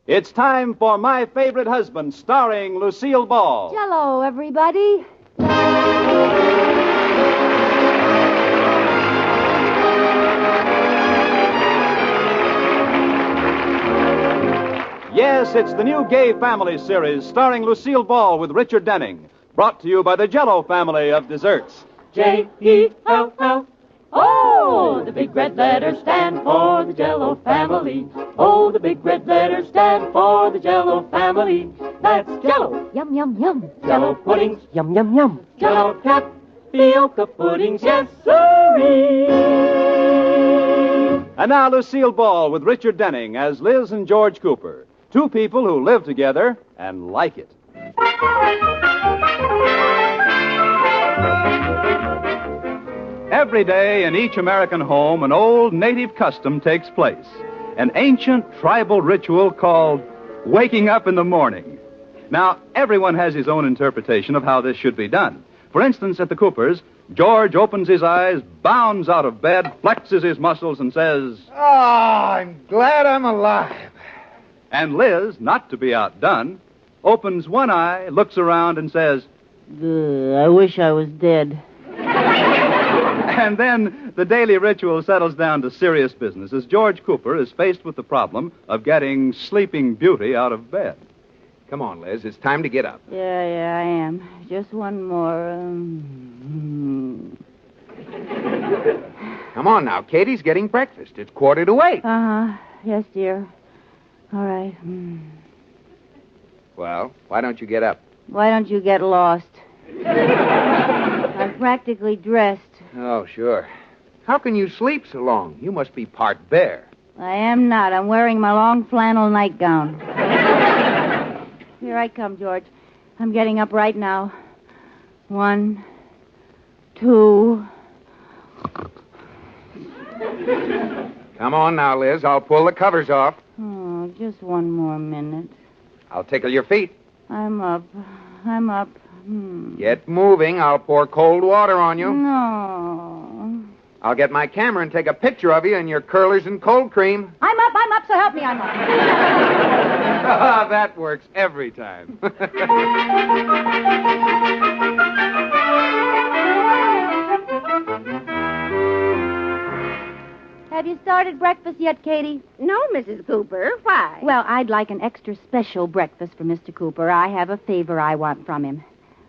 It's time for My Favorite Husband, starring Lucille Ball. Hello, everybody. Yes, it's the new Gay Family series starring Lucille Ball with Richard Denning. Brought to you by the Jell-O family of desserts. Jell-O. Oh, the big red letters stand for the Jell-O family. Oh, the big red letters stand for the Jell-O family. That's Jell-O. Yum, yum, yum. Jell-O puddings. Yum, yum, yum. Jell-O tapioca puddings. Yes, sirree. And now Lucille Ball with Richard Denning as Liz and George Cooper. Two people who live together and like it. Every day in each American home, an old native custom takes place. An ancient tribal ritual called waking up in the morning. Now, everyone has his own interpretation of how this should be done. For instance, at the Coopers, George opens his eyes, bounds out of bed, flexes his muscles, and says, "Oh, I'm glad I'm alive." And Liz, not to be outdone, opens one eye, looks around, and says, I wish I was dead. And then the daily ritual settles down to serious business as George Cooper is faced with the problem of getting Sleeping Beauty out of bed. Come on, Liz. It's time to get up. Yeah, I am. Just one more. Come on now. Katie's getting breakfast. It's 7:45. Uh-huh. Yes, dear. All right. Well, why don't you get up? Why don't you get lost? I'm practically dressed. Oh, sure. How can you sleep so long? You must be part bear. I am not. I'm wearing my long flannel nightgown. Here I come, George. I'm getting up right now. 1, 2. Come on now, Liz. I'll pull the covers off. Oh, just one more minute. I'll tickle your feet. I'm up. Get moving. I'll pour cold water on you. No. I'll get my camera and take a picture of you and your curlers and cold cream. I'm up, so help me, I'm up. That works every time. Have you started breakfast yet, Katie? No, Mrs. Cooper. Why? Well, I'd like an extra special breakfast for Mr. Cooper. I have a favor I want from him.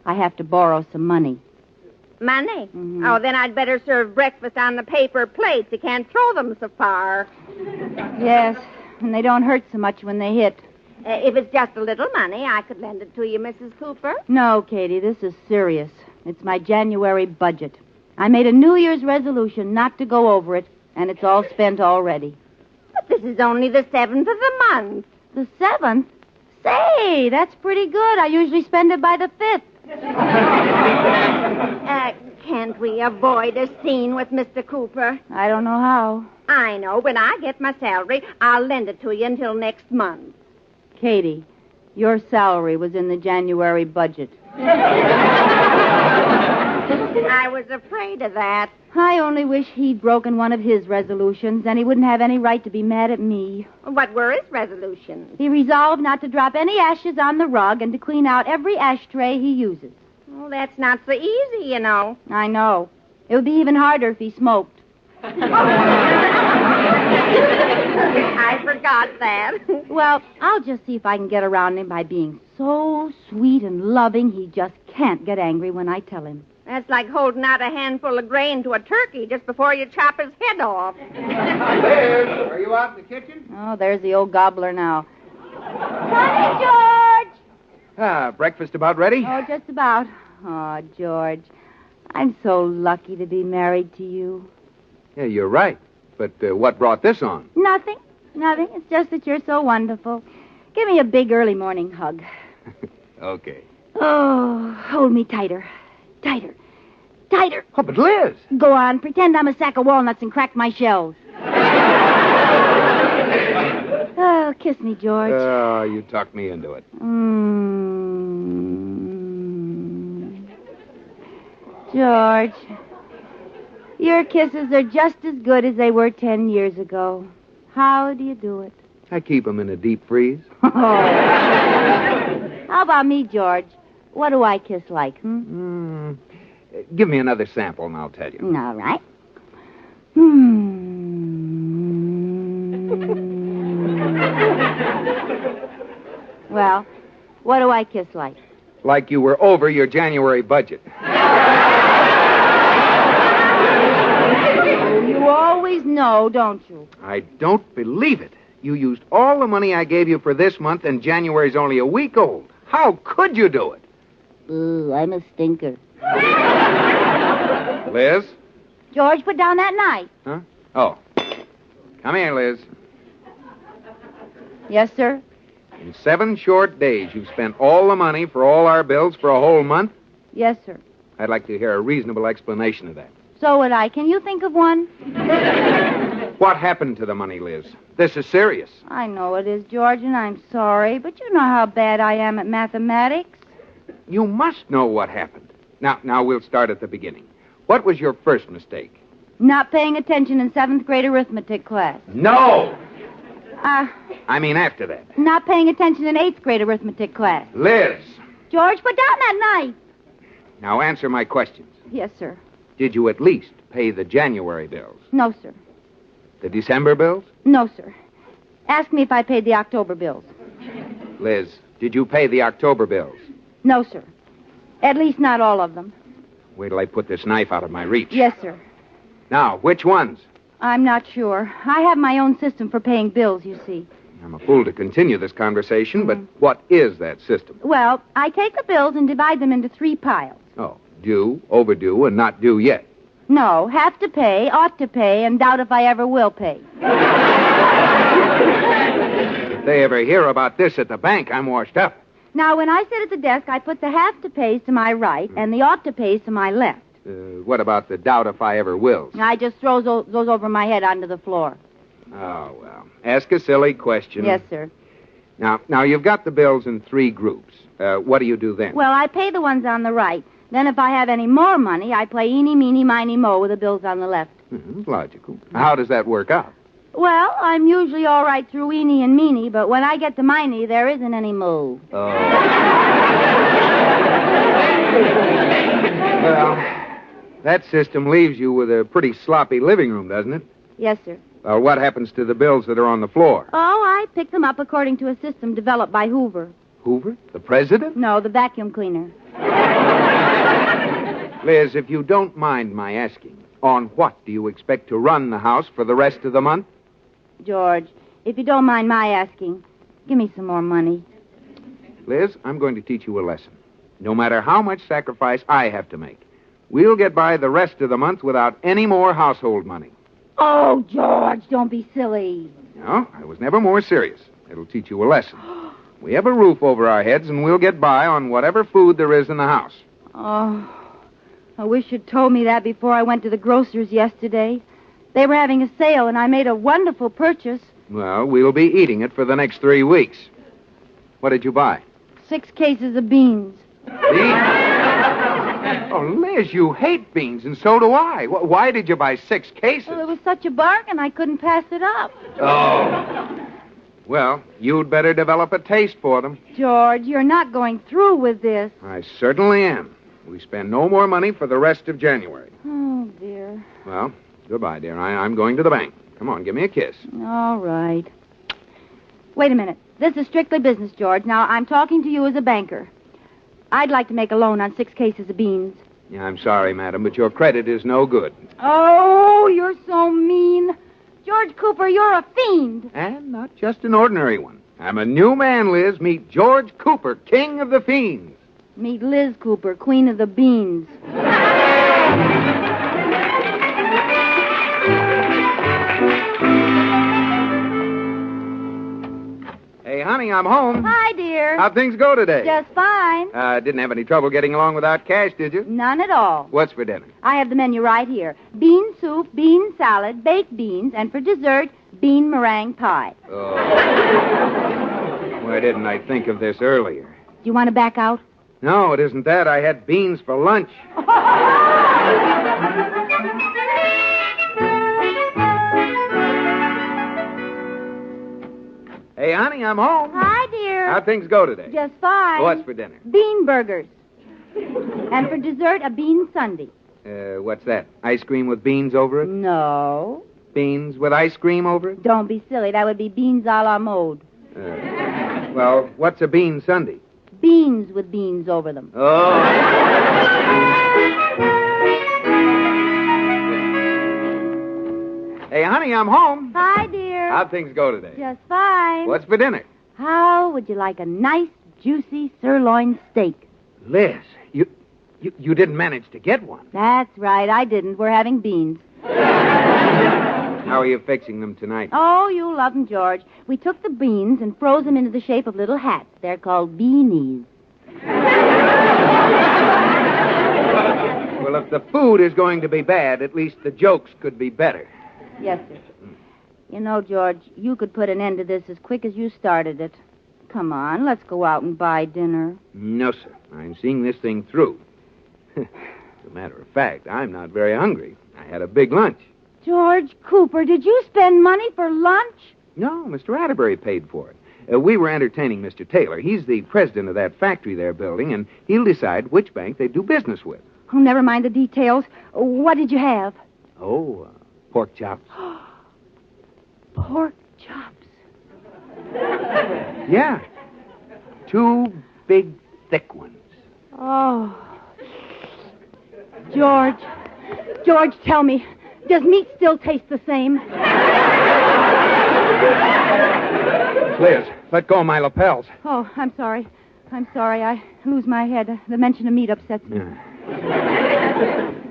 I have to borrow some money. Money? Mm-hmm. Oh, then I'd better serve breakfast on the paper plates. You can't throw them so far. Yes, and they don't hurt so much when they hit. If it's just a little money, I could lend it to you, Mrs. Cooper. No, Katie, this is serious. It's my January budget. I made a New Year's resolution not to go over it, and it's all spent already. But this is only the 7th of the month. The 7th? Say, that's pretty good. I usually spend it by the 5th. Can't we avoid a scene with Mr. Cooper? I don't know how. I know. When I get my salary, I'll lend it to you until next month. Katie, your salary was in the January budget. I was afraid of that. I only wish he'd broken one of his resolutions, then he wouldn't have any right to be mad at me. What were his resolutions? He resolved not to drop any ashes on the rug and to clean out every ashtray he uses. Well, that's not so easy, you know. I know. It would be even harder if he smoked. I forgot that. Well, I'll just see if I can get around him by being so sweet and loving he just can't get angry when I tell him. That's like holding out a handful of grain to a turkey just before you chop his head off. Liz, are you out in the kitchen? Oh, there's the old gobbler now. Honey, George! Breakfast about ready? Oh, just about. Oh, George, I'm so lucky to be married to you. Yeah, you're right. But what brought this on? Nothing. It's just that you're so wonderful. Give me a big early morning hug. Okay. Oh, hold me tighter. Tighter. Oh, but Liz! Go on, pretend I'm a sack of walnuts and crack my shells. Oh, kiss me, George. Oh, you talked me into it. George, your kisses are just as good as they were 10 years ago. How do you do it? I keep them in a deep freeze. How about me, George? What do I kiss like, Give me another sample and I'll tell you. All right. Well, what do I kiss like? Like you were over your January budget. You always know, don't you? I don't believe it. You used all the money I gave you for this month, and January's only a week old. How could you do it? Ooh, I'm a stinker. Liz? George, put down that knife. Huh? Oh. Come here, Liz. Yes, sir? In 7 short days, you've spent all the money for all our bills for a whole month? Yes, sir. I'd like to hear a reasonable explanation of that. So would I. Can you think of one? What happened to the money, Liz? This is serious. I know it is, George, and I'm sorry, but you know how bad I am at mathematics. You must know what happened. Now we'll start at the beginning. What was your first mistake? Not paying attention in 7th grade arithmetic class. No! I mean after that. Not paying attention in 8th grade arithmetic class. Liz! George, put down that knife. Now answer my questions. Yes, sir. Did you at least pay the January bills? No, sir. The December bills? No, sir. Ask me if I paid the October bills. Liz, did you pay the October bills? No, sir. At least not all of them. Wait till I put this knife out of my reach. Yes, sir. Now, which ones? I'm not sure. I have my own system for paying bills, you see. I'm a fool to continue this conversation, but what is that system? Well, I take the bills and divide them into 3 piles. Oh, due, overdue, and not due yet. No, have to pay, ought to pay, and doubt if I ever will pay. If they ever hear about this at the bank, I'm washed up. Now, when I sit at the desk, I put the have to pays to my right and the ought to pays to my left. What about the doubt if I ever will? I just throw those over my head onto the floor. Oh, well. Ask a silly question. Yes, sir. Now you've got the bills in 3 groups. What do you do then? Well, I pay the ones on the right. Then if I have any more money, I play eeny, meeny, miny, mo with the bills on the left. Logical. How does that work out? Well, I'm usually all right through eeny and meeny, but when I get to miny, there isn't any mo. Oh. Well, that system leaves you with a pretty sloppy living room, doesn't it? Yes, sir. Well, what happens to the bills that are on the floor? Oh, I pick them up according to a system developed by Hoover. Hoover? The president? No, the vacuum cleaner. Liz, if you don't mind my asking, on what do you expect to run the house for the rest of the month? George, if you don't mind my asking, give me some more money. Liz, I'm going to teach you a lesson. No matter how much sacrifice I have to make, we'll get by the rest of the month without any more household money. Oh, George, don't be silly. No, I was never more serious. It'll teach you a lesson. We have a roof over our heads, and we'll get by on whatever food there is in the house. Oh, I wish you'd told me that before I went to the grocer's yesterday. They were having a sale, and I made a wonderful purchase. Well, we'll be eating it for the next 3 weeks. What did you buy? 6 cases of beans. Beans? Oh, Liz, you hate beans, and so do I. Why did you buy 6 cases? Well, it was such a bargain, I couldn't pass it up. Oh. Well, you'd better develop a taste for them. George, you're not going through with this. I certainly am. We spend no more money for the rest of January. Oh, dear. Well, goodbye, dear. I'm going to the bank. Come on, give me a kiss. All right. Wait a minute. This is strictly business, George. Now, I'm talking to you as a banker. I'd like to make a loan on 6 cases of beans. Yeah, I'm sorry, madam, but your credit is no good. Oh, you're so mean. George Cooper, you're a fiend. And not just an ordinary one. I'm a new man, Liz. Meet George Cooper, king of the fiends. Meet Liz Cooper, queen of the beans. Hey, honey, I'm home. Hi, dear. How'd things go today? Just fine. Didn't have any trouble getting along without cash, did you? None at all. What's for dinner? I have the menu right here. Bean soup, bean salad, baked beans, and for dessert, bean meringue pie. Oh. Why didn't I think of this earlier? Do you want to back out? No, it isn't that. I had beans for lunch. Hey, honey, I'm home. Hi, dear. How'd things go today? Just fine. What's for dinner? Bean burgers. And for dessert, a bean sundae. What's that? Ice cream with beans over it? No. Beans with ice cream over it? Don't be silly. That would be beans a la mode. Well, what's a bean sundae? Beans with beans over them. Oh. Hey, honey, I'm home. Hi, dear. How'd things go today? Just fine. What's for dinner? How would you like a nice, juicy sirloin steak? Liz, you didn't manage to get one. That's right. I didn't. We're having beans. How are you fixing them tonight? Oh, you love them, George. We took the beans and froze them into the shape of little hats. They're called beanies. Well, if the food is going to be bad, at least the jokes could be better. Yes, sir. You know, George, you could put an end to this as quick as you started it. Come on, let's go out and buy dinner. No, sir. I'm seeing this thing through. As a matter of fact, I'm not very hungry. I had a big lunch. George Cooper, did you spend money for lunch? No, Mr. Atterbury paid for it. We were entertaining Mr. Taylor. He's the president of that factory they're building, and he'll decide which bank they do business with. Oh, never mind the details. What did you have? Oh, pork chops. Pork chops. Yeah. 2 big, thick ones. Oh. George, tell me, does meat still taste the same? Liz, let go of my lapels. Oh, I'm sorry. I lose my head. The mention of meat upsets me.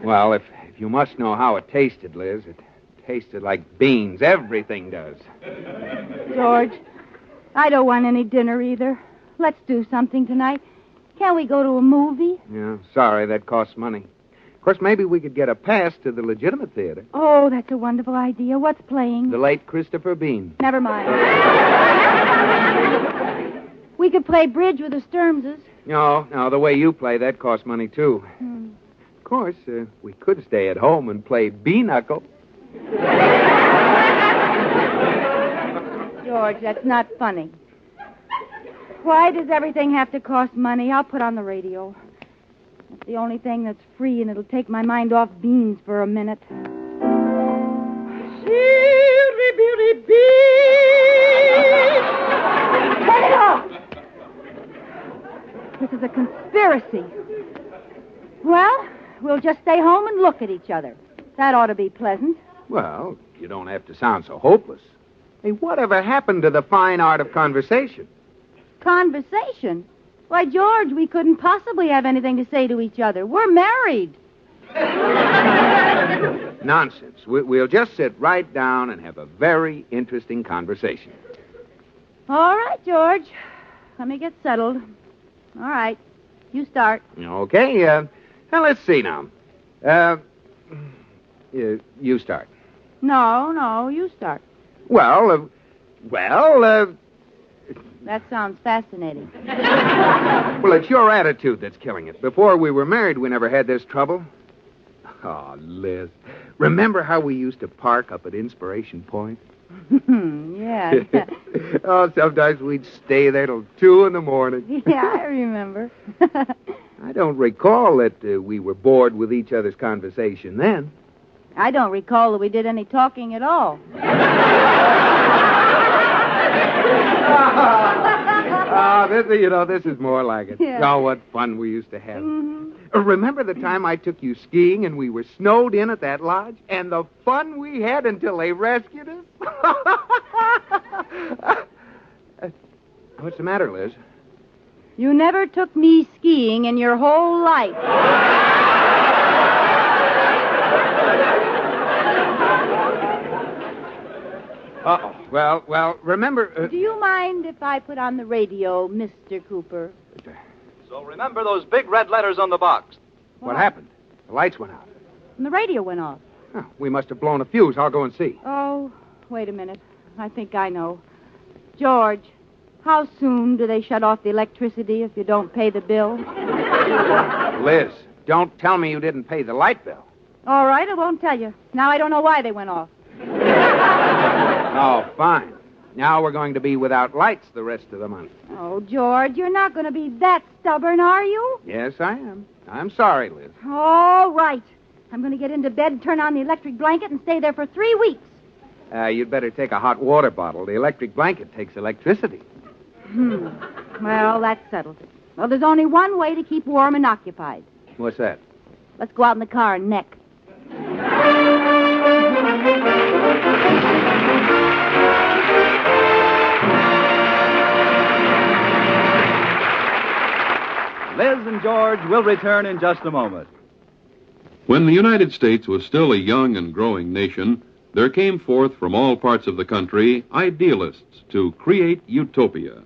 Well, if you must know how it tasted, Liz, it tasted like beans. Everything does. George, I don't want any dinner either. Let's do something tonight. Can't we go to a movie? Yeah, sorry, that costs money. Of course, maybe we could get a pass to the legitimate theater. Oh, that's a wonderful idea. What's playing? The late Christopher Bean. Never mind. We could play bridge with the Sturmses. No, the way you play, that costs money, too. Of course, we could stay at home and play B-knuckle. George, that's not funny. Why does everything have to cost money? I'll put on the radio. It's the only thing that's free, and it'll take my mind off beans for a minute. Shiri-biri beans! Turn it off! This is a conspiracy. Well, we'll just stay home and look at each other. That ought to be pleasant. Well, you don't have to sound so hopeless. Hey, whatever happened to the fine art of conversation? Conversation? Why, George, we couldn't possibly have anything to say to each other. We're married. Nonsense. We'll just sit right down and have a very interesting conversation. All right, George. Let me get settled. All right. You start. Okay. Now, let's see now. You start. No, you start. Well, That sounds fascinating. Well, it's your attitude that's killing it. Before we were married, we never had this trouble. Oh, Liz, remember how we used to park up at Inspiration Point? Yeah. Oh, sometimes we'd stay there till 2 a.m. Yeah, I remember. I don't recall that we were bored with each other's conversation then. I don't recall that we did any talking at all. This is more like it. Yeah. Oh, what fun we used to have. Mm-hmm. Remember the time I took you skiing and we were snowed in at that lodge? And the fun we had until they rescued us? What's the matter, Liz? You never took me skiing in your whole life. Uh-oh. Well, remember... Do you mind if I put on the radio, Mr. Cooper? So remember those big red letters on the box. What happened? The lights went out. And the radio went off. Oh, we must have blown a fuse. I'll go and see. Oh, wait a minute. I think I know. George, how soon do they shut off the electricity if you don't pay the bill? Liz, don't tell me you didn't pay the light bill. All right, I won't tell you. Now I don't know why they went off. Oh, fine. Now we're going to be without lights the rest of the month. Oh, George, you're not going to be that stubborn, are you? Yes, I am. I'm sorry, Liz. All right. I'm going to get into bed, turn on the electric blanket, and stay there for 3 weeks. You'd better take a hot water bottle. The electric blanket takes electricity. Well, that settles it. Well, there's only one way to keep warm and occupied. What's that? Let's go out in the car and neck. Liz and George will return in just a moment. When the United States was still a young and growing nation, there came forth from all parts of the country idealists to create utopia.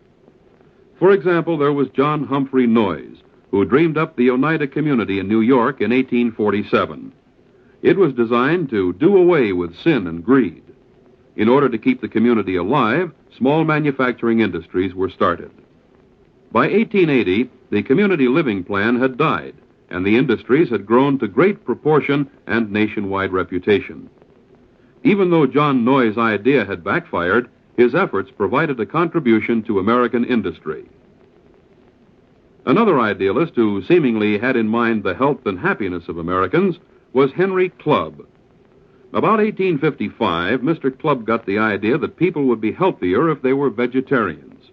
For example, there was John Humphrey Noyes, who dreamed up the Oneida Community in New York in 1847. It was designed to do away with sin and greed. In order to keep the community alive, small manufacturing industries were started. By 1880, the community living plan had died, and the industries had grown to great proportion and nationwide reputation. Even though John Noyes' idea had backfired, his efforts provided a contribution to American industry. Another idealist who seemingly had in mind the health and happiness of Americans was Henry Clubb. About 1855, Mr. Clubb got the idea that people would be healthier if they were vegetarians.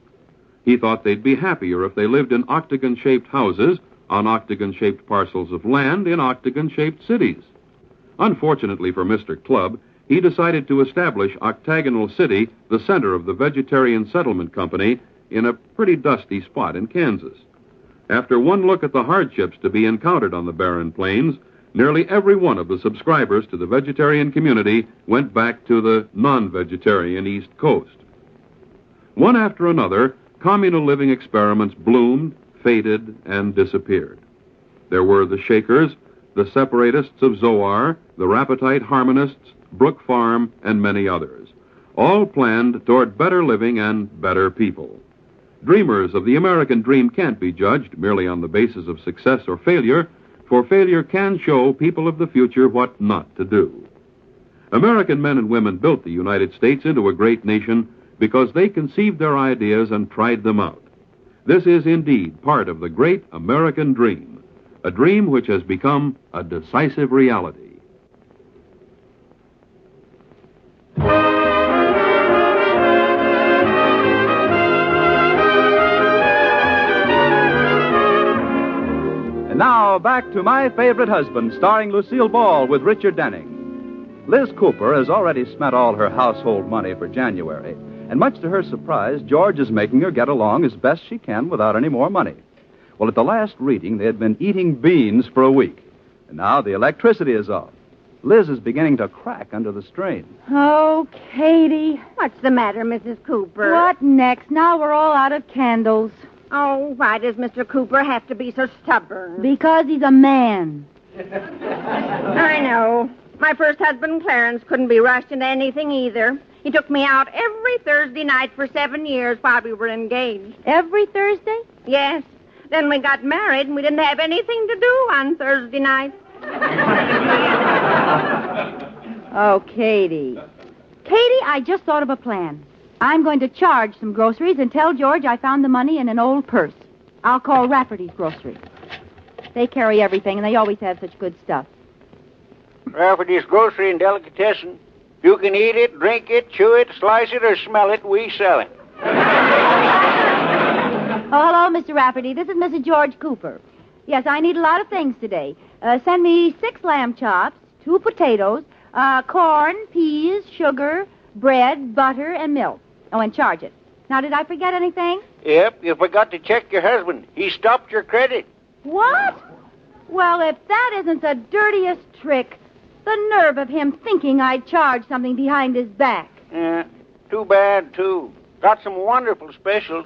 He thought they'd be happier if they lived in octagon-shaped houses on octagon-shaped parcels of land in octagon-shaped cities. Unfortunately for Mr. Clubb, he decided to establish Octagonal City, the center of the Vegetarian Settlement Company, in a pretty dusty spot in Kansas. After one look at the hardships to be encountered on the barren plains, nearly every one of the subscribers to the vegetarian community went back to the non-vegetarian East Coast. One after another, communal living experiments bloomed, faded, and disappeared. There were the Shakers, the Separatists of Zoar, the Rapetite Harmonists, Brook Farm, and many others, all planned toward better living and better people. Dreamers of the American dream can't be judged merely on the basis of success or failure, for failure can show people of the future what not to do. American men and women built the United States into a great nation because they conceived their ideas and tried them out. This is indeed part of the great American dream, a dream which has become a decisive reality. And now, back to My Favorite Husband, starring Lucille Ball with Richard Denning. Liz Cooper has already spent all her household money for January, and much to her surprise, George is making her get along as best she can without any more money. Well, at the last reading, they had been eating beans for a week, and now the electricity is off. Liz is beginning to crack under the strain. Oh, Katie. What's the matter, Mrs. Cooper? What next? Now we're all out of candles. Oh, why does Mr. Cooper have to be so stubborn? Because he's a man. I know. My first husband, Clarence, couldn't be rushed into anything either. He took me out every Thursday night for 7 years while we were engaged. Every Thursday? Yes. Then we got married, and we didn't have anything to do on Thursday night. Oh, Katie. Katie, I just thought of a plan. I'm going to charge some groceries and tell George I found the money in an old purse. I'll call Rafferty's Grocery. They carry everything, and they always have such good stuff. Rafferty's Grocery and Delicatessen. You can eat it, drink it, chew it, slice it, or smell it. We sell it. Oh, hello, Mr. Rafferty. This is Mrs. George Cooper. Yes, I need a lot of things today. Send me 6 lamb chops, 2 potatoes, corn, peas, sugar, bread, butter, and milk. Oh, and charge it. Now, did I forget anything? Yep, you forgot to check your husband. He stopped your credit. What? Well, if that isn't the dirtiest trick, the nerve of him thinking I'd charge something behind his back. Yeah, too bad, too. Got some wonderful specials.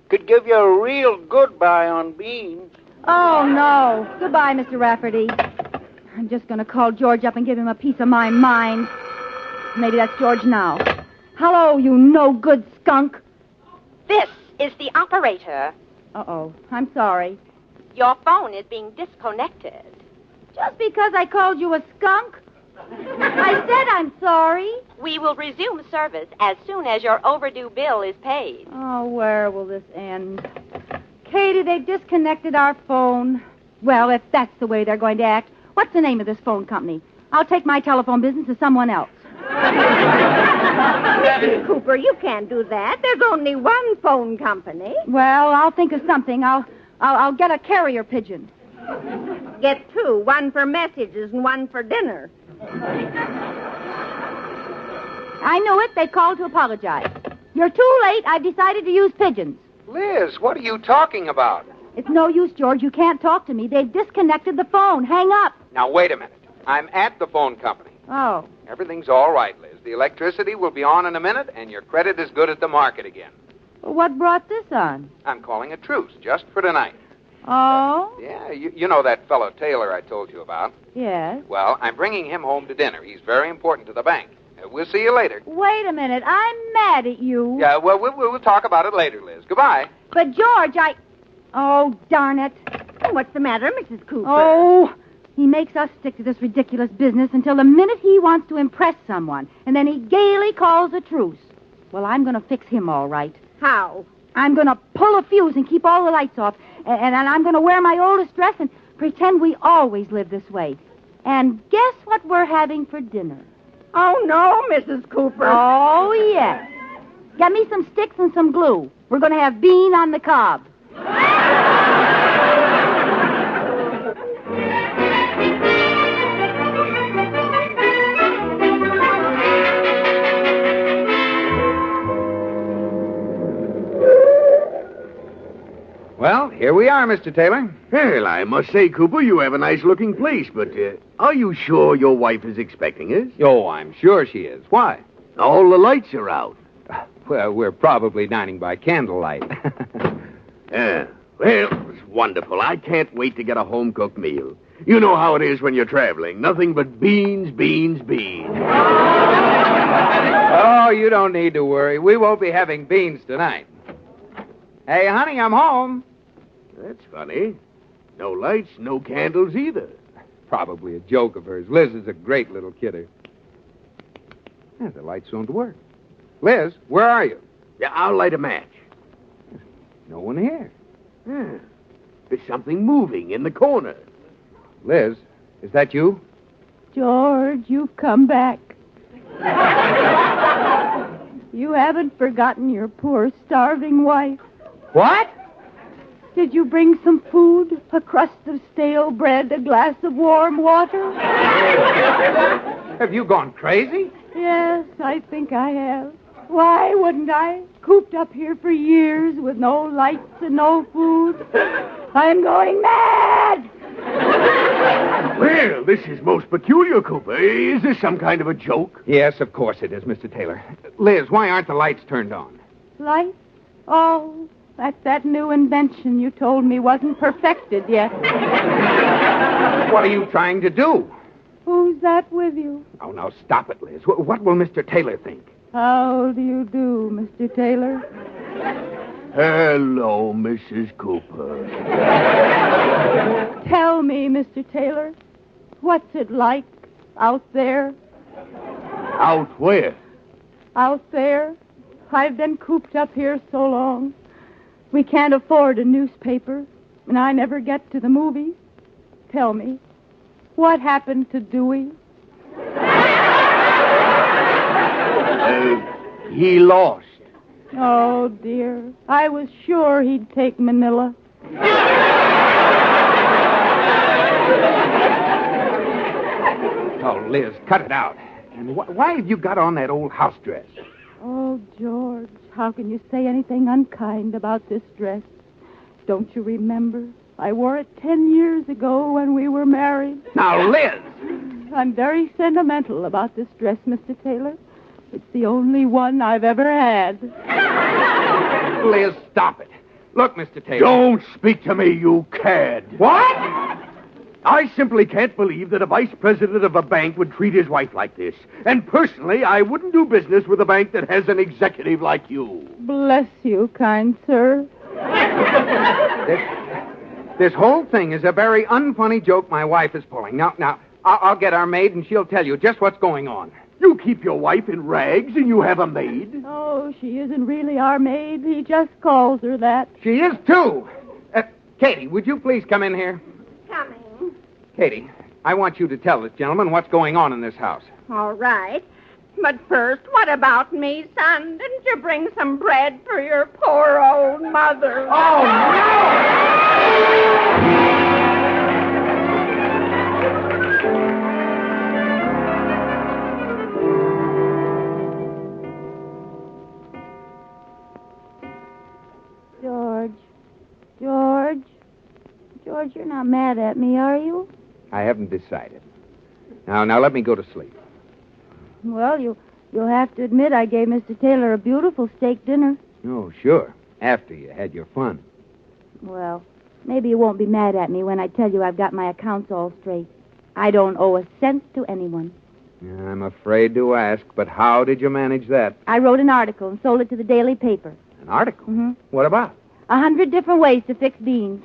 Could give you a real good buy on beans. Oh, no. Goodbye, Mr. Rafferty. I'm just going to call George up and give him a piece of my mind. Maybe that's George now. Hello, you no-good skunk. This is the operator. Uh-oh. I'm sorry. Your phone is being disconnected. Just because I called you a skunk? I said I'm sorry. We will resume service as soon as your overdue bill is paid. Oh, where will this end? Katie, they disconnected our phone. Well, if that's the way they're going to act, what's the name of this phone company? I'll take my telephone business to someone else. Mrs. Cooper, you can't do that. There's only one phone company. Well, I'll think of something. I'll get a carrier pigeon. Get two, one for messages and one for dinner. I knew it. They called to apologize. You're too late. I've decided to use pigeons. Liz, what are you talking about? It's no use, George. You can't talk to me. They've disconnected the phone. Hang up. Now, wait a minute. I'm at the phone company. Oh. Everything's all right, Liz. The electricity will be on in a minute, and your credit is good at the market again. Well, what brought this on? I'm calling a truce just for tonight. Oh? Yeah, you know that fellow Taylor I told you about? Yes. Well, I'm bringing him home to dinner. He's very important to the bank. We'll see you later. Wait a minute. I'm mad at you. Yeah, well, we'll talk about it later, Liz. Goodbye. But, George, Oh, darn it. What's the matter, Mrs. Cooper? Oh, he makes us stick to this ridiculous business until the minute he wants to impress someone, and then he gaily calls a truce. Well, I'm going to fix him all right. How? I'm going to pull a fuse and keep all the lights off, and I'm going to wear my oldest dress and pretend we always live this way. And guess what we're having for dinner? Oh, no, Mrs. Cooper. Oh, yes. Get me some sticks and some glue. We're going to have bean on the cob. Well, here we are, Mr. Taylor. Well, I must say, Cooper, you have a nice-looking place, but are you sure your wife is expecting us? Oh, I'm sure she is. Why? All the lights are out. Well, we're probably dining by candlelight. Well, it's wonderful. I can't wait to get a home-cooked meal. You know how it is when you're traveling. Nothing but beans, beans, beans. Oh, you don't need to worry. We won't be having beans tonight. Hey, honey, I'm home. That's funny. No lights, no candles either. Probably a joke of hers. Liz is a great little kidder. Yeah, the lights don't work. Liz, where are you? Yeah, I'll light a match. No one here. Yeah. There's something moving in the corner. Liz, is that you? George, you've come back. You haven't forgotten your poor, starving wife. What? Did you bring some food? A crust of stale bread, a glass of warm water? Have you gone crazy? Yes, I think I have. Why wouldn't I? Cooped up here for years with no lights and no food. I'm going mad! Well, this is most peculiar, Cooper. Is this some kind of a joke? Yes, of course it is, Mr. Taylor. Liz, why aren't the lights turned on? Lights? Oh, that's that new invention you told me wasn't perfected yet. What are you trying to do? Who's that with you? Oh, now, stop it, Liz. What will Mr. Taylor think? How do you do, Mr. Taylor? Hello, Mrs. Cooper. Tell me, Mr. Taylor, what's it like out there? Out where? Out there. I've been cooped up here so long. We can't afford a newspaper, and I never get to the movies. Tell me, what happened to Dewey? He lost. Oh, dear. I was sure he'd take Manila. Oh, Liz, cut it out. And why have you got on that old house dress? Oh, George, how can you say anything unkind about this dress? Don't you remember? I wore it 10 years ago when we were married. Now, Liz! I'm very sentimental about this dress, Mr. Taylor. It's the only one I've ever had. Liz, stop it. Look, Mr. Taylor. Don't speak to me, you cad. What? I simply can't believe that a vice president of a bank would treat his wife like this. And personally, I wouldn't do business with a bank that has an executive like you. Bless you, kind sir. This whole thing is a very unfunny joke my wife is pulling. Now, I'll get our maid and she'll tell you just what's going on. You keep your wife in rags and you have a maid. Oh, she isn't really our maid. He just calls her that. She is, too. Katie, would you please come in here? Coming. Katie, I want you to tell this gentleman what's going on in this house. All right. But first, what about me, son? Didn't you bring some bread for your poor old mother? Oh, no! George, you're not mad at me, are you? I haven't decided. Now let me go to sleep. Well, you'll have to admit I gave Mr. Taylor a beautiful steak dinner. Oh, sure. After you had your fun. Well, maybe you won't be mad at me when I tell you I've got my accounts all straight. I don't owe a cent to anyone. I'm afraid to ask, but how did you manage that? I wrote an article and sold it to the daily paper. An article? Mm-hmm. What about? 100 different ways to fix beans.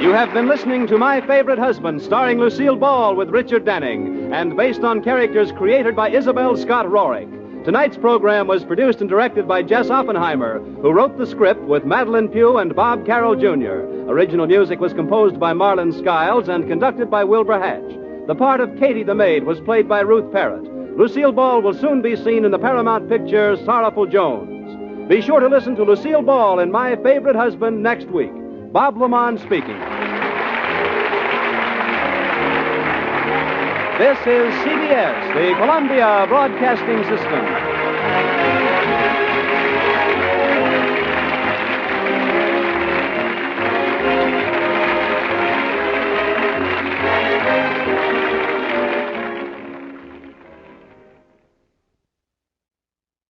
You have been listening to My Favorite Husband, starring Lucille Ball with Richard Denning, and based on characters created by Isabel Scott Rorick. Tonight's program was produced and directed by Jess Oppenheimer, who wrote the script with Madeline Pugh and Bob Carroll Jr. Original music was composed by Marlon Skiles and conducted by Wilbur Hatch. The part of Katie the Maid was played by Ruth Parrott. Lucille Ball will soon be seen in the Paramount Pictures' Sorrowful Jones. Be sure to listen to Lucille Ball in My Favorite Husband next week. Bob Lamont speaking. This is CBS, the Columbia Broadcasting System.